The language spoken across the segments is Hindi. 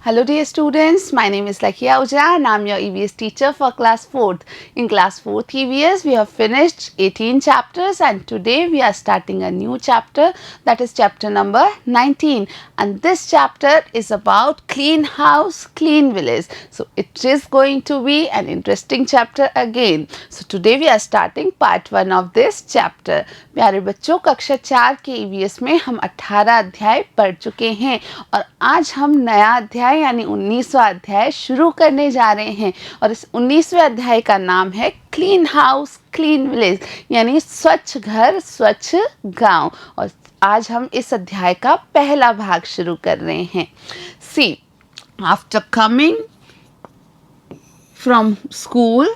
Hello dear students, my name is Lakhiya Ahuja and I'm your EVS teacher for class 4th. In class 4th EVS, we have finished 18 chapters and today we are starting a new chapter, that is chapter number 19, and this chapter is about clean house, clean village. So it is going to be an interesting chapter again. So today we are starting part 1 of this chapter. प्यारे बच्चों, कक्षा 4 के EVS में हम 18 अध्याय पढ़ चुके हैं और आज हम नया अध्याय यानी 19वां अध्याय शुरू करने जा रहे हैं और इस 19वें अध्याय का नाम है क्लीन हाउस क्लीन विलेज यानी स्वच्छ घर स्वच्छ गांव। और आज हम इस अध्याय का पहला भाग शुरू कर रहे हैं। See, after coming from school,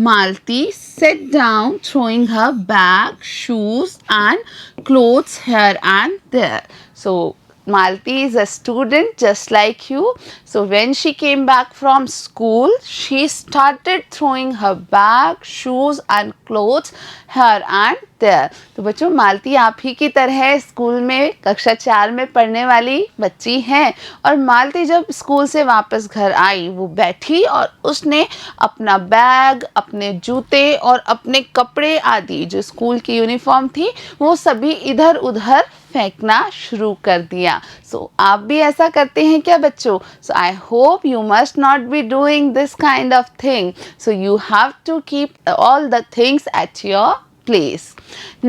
Malti sat down, throwing her bag, shoes and clothes here and there. So Malti is a student just like you. So when she came back from school, she started throwing her bag, shoes and clothes here and there. तो बच्चों, मालती आप ही की तरह स्कूल में कक्षा 4 में पढ़ने वाली बच्ची हैं और मालती जब स्कूल से वापस घर आई वो बैठी और उसने अपना बैग, अपने जूते और अपने कपड़े आदि जो स्कूल की यूनिफॉर्म थी वो सभी इधर उधर फेंकना शुरू कर दिया। सो आप भी ऐसा करते हैं क्या बच्चों? So I hope you must not be doing this kind of thing. So you have to keep all the things at your place.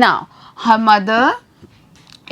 Now, her mother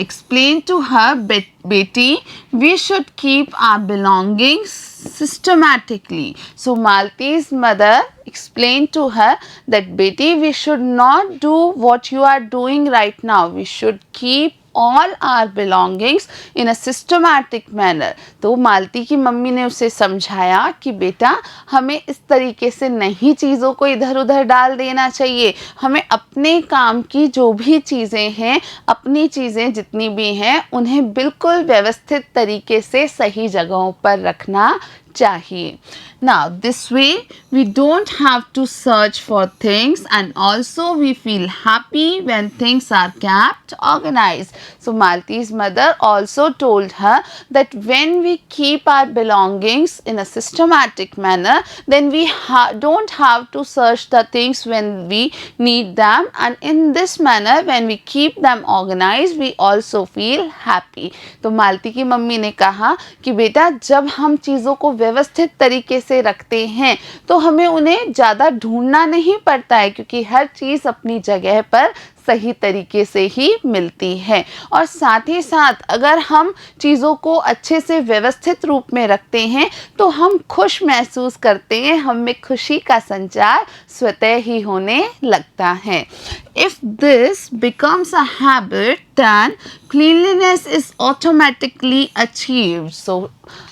explained to her, Betty, we should keep our belongings systematically. So, Malti's mother explained to her that, Betty, we should not do what you are doing right now. We should keep all our belongings in a systematic manner. तो मालती की मम्मी ने उसे समझाया कि बेटा हमें इस तरीके से नहीं चीज़ों को इधर उधर डाल देना चाहिए, हमें अपने काम की जो भी चीज़ें हैं, अपनी चीज़ें जितनी भी हैं उन्हें बिल्कुल व्यवस्थित तरीके से सही जगहों पर रखना चाहिए। Now this way we don't have to search for things and also we feel happy when things are kept organized. So Malti's mother also told her that when we keep our belongings in a systematic manner, then we don't have to search the things when we need them, and in this manner when we keep them organized we also feel happy. तो मालती की मम्मी ने कहा कि बेटा जब हम चीज़ों को व्यवस्थित तरीके से रखते हैं तो हमें उन्हें ज़्यादा ढूंढना नहीं पड़ता है क्योंकि हर चीज़ अपनी जगह पर सही तरीके से ही मिलती है। और साथ ही साथ अगर हम चीज़ों को अच्छे से व्यवस्थित रूप में रखते हैं तो हम खुश महसूस करते हैं, हम में खुशी का संचार स्वतः ही होने लगता है। If this becomes a habit, then cleanliness is automatically achieved. So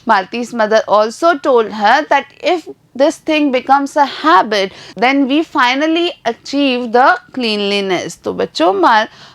Malti's mother also told her that if this thing becomes a habit, then we finally achieve the cleanliness. तो बच्चों,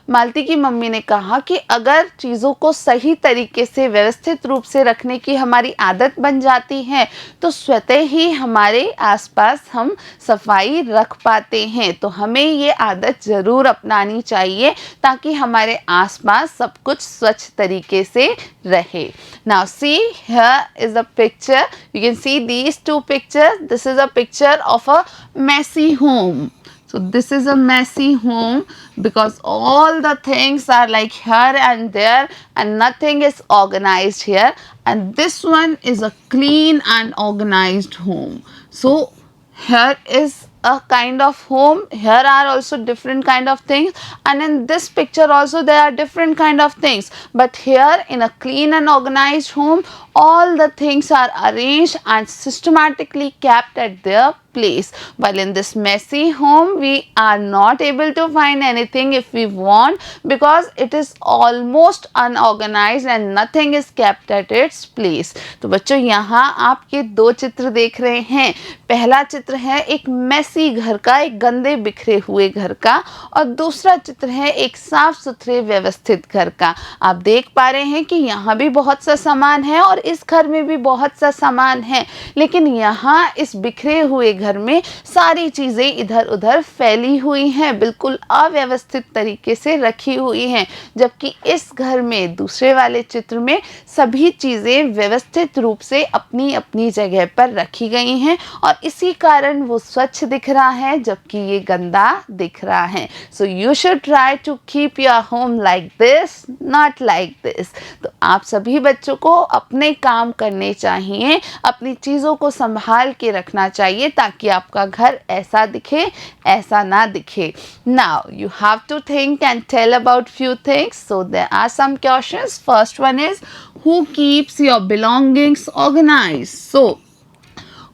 मालती की मम्मी ने कहा कि अगर चीज़ों को सही तरीके से व्यवस्थित रूप से रखने की हमारी आदत बन जाती है तो स्वतः ही हमारे आसपास हम सफाई रख पाते हैं। तो हमें ये आदत ज़रूर अपनानी चाहिए ताकि हमारे आसपास सब कुछ स्वच्छ तरीके से रहे। Now see, here is a picture. You can see these two pictures. This is a picture of a messy home. So this is a messy home because all the things are like here and there and nothing is organized here, and this one is a clean and organized home. So here is a kind of home, here are also different kind of things, and in this picture also there are different kind of things, but here in a clean and organized home all the things are arranged and systematically kept at their place, while in this messy home we are not able to find anything if we want because it is almost unorganized and nothing is kept at its place. तो बच्चों, यहाँ आप ये दो चित्र देख रहे हैं। पहला चित्र है एक मेसी मेसी घर का, एक गंदे बिखरे हुए घर का, और दूसरा चित्र है एक साफ सुथरे व्यवस्थित घर का। आप देख पा रहे हैं कि यहाँ भी बहुत सा सामान है और इस घर में भी बहुत सा सामान है, लेकिन यहाँ इस बिखरे हुए घर में सारी चीज़ें इधर उधर फैली हुई हैं, बिल्कुल अव्यवस्थित तरीके से रखी हुई हैं, जबकि इस घर में दूसरे वाले चित्र में सभी चीज़ें व्यवस्थित रूप से अपनी अपनी जगह पर रखी गई हैं और इसी कारण वो स्वच्छ दिख रहा है जबकि ये गंदा दिख रहा है। So you should try to keep your home like this, not like this. तो आप सभी बच्चों को अपने काम करने चाहिए, अपनी चीज़ों को संभाल के रखना चाहिए ताकि आपका घर ऐसा दिखे, ऐसा ना दिखे। Now you have to think and tell about few things. So there are some questions. First one is, who keeps your belongings organized? So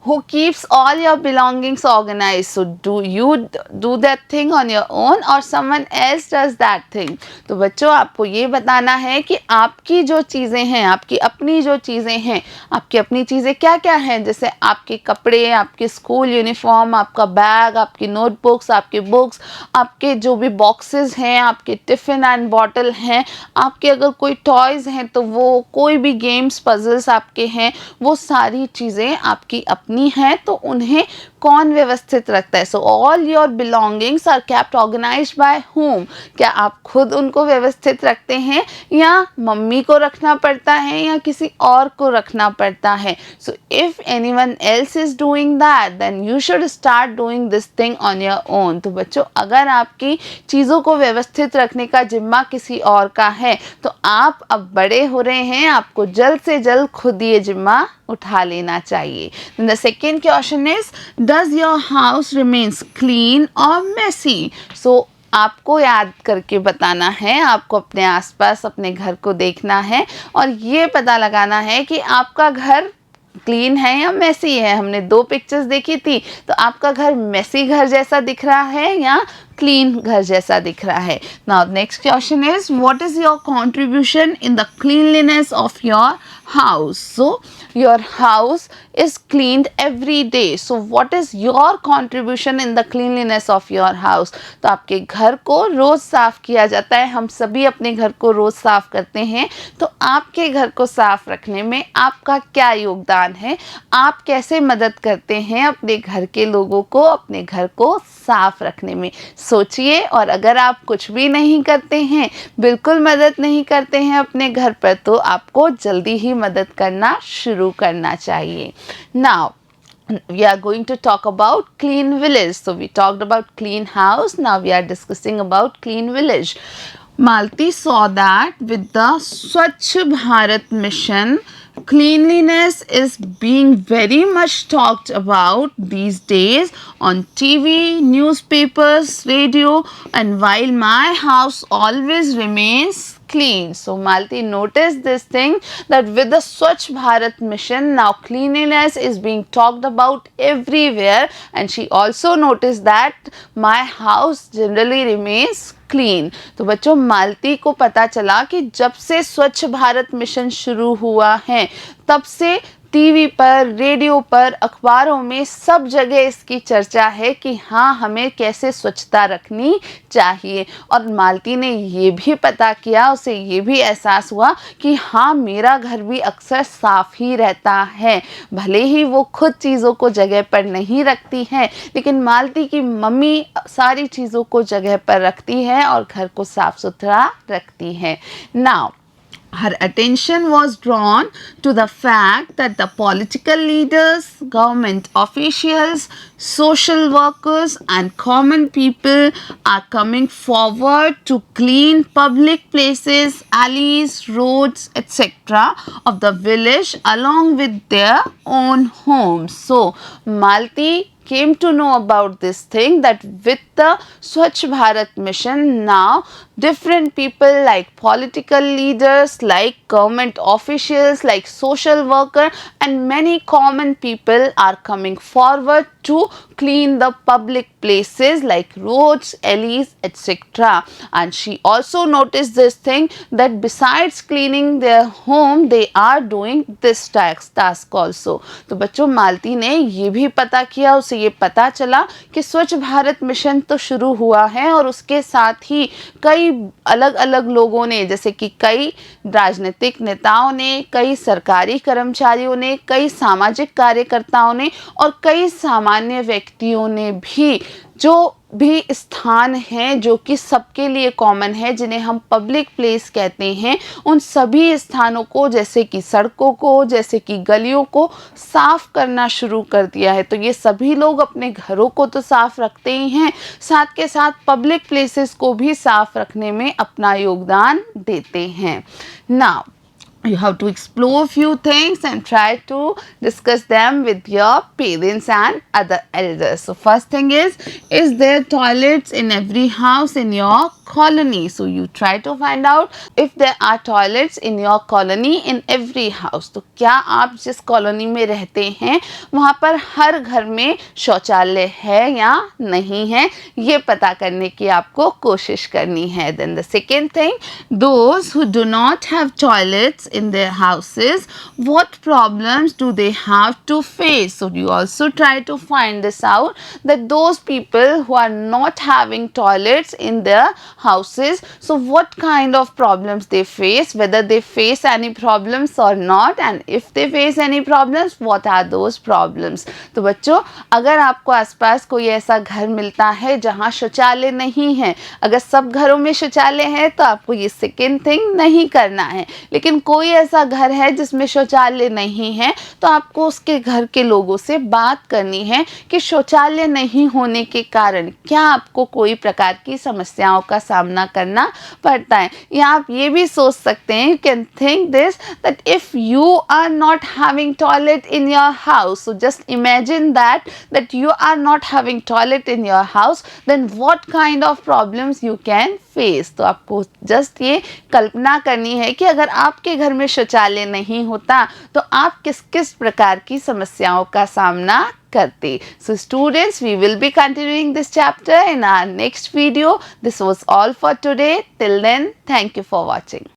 who keeps all your belongings organized? So do you do that thing on your own or someone else does that thing? तो बच्चों आपको ये बताना है कि आपकी जो चीज़ें हैं, आपकी अपनी जो चीज़ें हैं, आपकी अपनी चीज़ें क्या क्या हैं, जैसे आपके कपड़े, आपके स्कूल यूनिफॉर्म, आपका बैग, आपकी नोटबुक्स, आपके बुक्स, आपके जो भी बॉक्सेस हैं, आपके टिफ़िन एंड बॉटल हैं, आपके अगर कोई टॉयज़ हैं तो वो, कोई भी गेम्स पजल्स आपके हैं, वो सारी चीज़ें आपकी अपनी है, तो उन्हें कौन व्यवस्थित रखता है? So all your belongings are kept organised by home. क्या आप खुद उनको व्यवस्थित रखते हैं या मम्मी को रखना पड़ता है या किसी और को रखना पड़ता है? So if anyone else is doing that then you should start doing this thing on your own. तो बच्चों अगर आपकी चीज़ों को व्यवस्थित रखने का जिम्मा किसी और का है तो आप अब बड़े हो रहे हैं, आपको जल्द से जल्द खुद ये जिम्मा उठा लेना चाहिए। The second question is, does your house remains clean और मेसी? सो आपको याद करके बताना है, आपको अपने आसपास अपने घर को देखना है और ये पता लगाना है कि आपका घर क्लीन है या मेसी है। हमने दो पिक्चर्स देखी थी, तो आपका घर मेसी घर जैसा दिख रहा है या क्लीन घर जैसा दिख रहा है। Now next question is, what is your contribution in the cleanliness of your house? So your house is cleaned every day, so what is your contribution in the cleanliness of your house? तो आपके घर को रोज साफ किया जाता है, हम सभी अपने घर को रोज साफ करते हैं, तो आपके घर को साफ रखने में आपका क्या योगदान है? आप कैसे मदद करते हैं अपने घर के लोगों को अपने घर को साफ रखने में? सोचिए, और अगर आप कुछ भी नहीं करते हैं, बिल्कुल मदद नहीं करते हैं अपने घर पर, तो आपको जल्दी ही मदद करना शुरू करना चाहिए। Now we are going to talk about clean village. So we talked about clean house, now we are discussing about clean village. Malti saw that with the Swachh Bharat mission, cleanliness is being very much talked about these days on TV, newspapers, radio, and while my house always remains clean. So Malti noticed this thing, that with the Swachh Bharat mission now cleanliness is being talked about everywhere, and she also noticed that my house generally remains clean. तो बच्चों मालती को पता चला कि जब से स्वच्छ भारत मिशन शुरू हुआ है तब से टीवी पर, रेडियो पर, अखबारों में सब जगह इसकी चर्चा है कि हाँ हमें कैसे स्वच्छता रखनी चाहिए। और मालती ने ये भी पता किया, उसे ये भी एहसास हुआ कि हाँ मेरा घर भी अक्सर साफ ही रहता है, भले ही वो खुद चीज़ों को जगह पर नहीं रखती है, लेकिन मालती की मम्मी सारी चीज़ों को जगह पर रखती है और घर को साफ सुथरा रखती है। Now her attention was drawn to the fact that the political leaders, government officials, social workers and common people are coming forward to clean public places, alleys, roads, etc. of the village along with their own homes. So Malti came to know about this thing, that with the Swachh Bharat mission now different people like political leaders, like government officials, like social worker and many common people are coming forward to clean the public places like roads, alleys, etc. And she also noticed this thing, that besides cleaning their home they are doing this task also. तो बच्चों मालती ने ये भी पता किया, उसे ये पता चला कि स्वच्छ भारत मिशन तो शुरू हुआ है और उसके साथ ही कई अलग अलग लोगों ने, जैसे कि कई राजनीतिक नेताओं ने, कई सरकारी कर्मचारियों ने, कई सामाजिक कार्यकर्ताओं ने और कई सामान्य व्यक्तियों ने भी जो भी स्थान हैं जो कि सबके लिए कॉमन है, जिन्हें हम पब्लिक प्लेस कहते हैं, उन सभी स्थानों को, जैसे कि सड़कों को, जैसे कि गलियों को साफ करना शुरू कर दिया है। तो ये सभी लोग अपने घरों को तो साफ रखते ही हैं, साथ के साथ पब्लिक प्लेसेस को भी साफ रखने में अपना योगदान देते हैं। Now you have to explore few things and try to discuss them with your parents and other elders. So first thing is there toilets in every house in your colony? So you try to find out if there are toilets in your colony in every house. तो क्या आप जिस कॉलोनी में रहते हैं वहाँ पर हर घर में शौचालय है या नहीं है, ये पता करने की आपको कोशिश करनी है. Then the second thing, those who do not have toilets in their houses, what problems do they have to face? So you also try to find this out, that those people who are not having toilets in their houses, so what kind of problems they face, whether they face any problems or not, and if they face any problems, what are those problems? तो बच्चों, अगर आपको आसपास कोई ऐसा घर मिलता है जहाँ शौचालय नहीं है, अगर सब घरों में शौचालय है तो आपको ये सेकेंड थिंग नहीं करना है, लेकिन कोई ऐसा घर है जिसमें शौचालय नहीं है तो आपको उसके घर के लोगों से बात करनी है कि शौचालय नहीं होने के कारण क्या आपको कोई प्रकार की समस्याओं का सामना करना पड़ता है. या आप ये भी सोच सकते हैं, you can think this, that if you are not having toilet in your house, so just imagine that you are not having toilet in your house, then what kind of problems you can face. तो आपको जस्ट ये कल्पना करनी है कि अगर आपके घर में शौचालय नहीं होता तो आप किस किस प्रकार की समस्याओं का सामना करते. So students, we will be continuing this chapter in our next video. This was all for today. Till then, thank you for watching.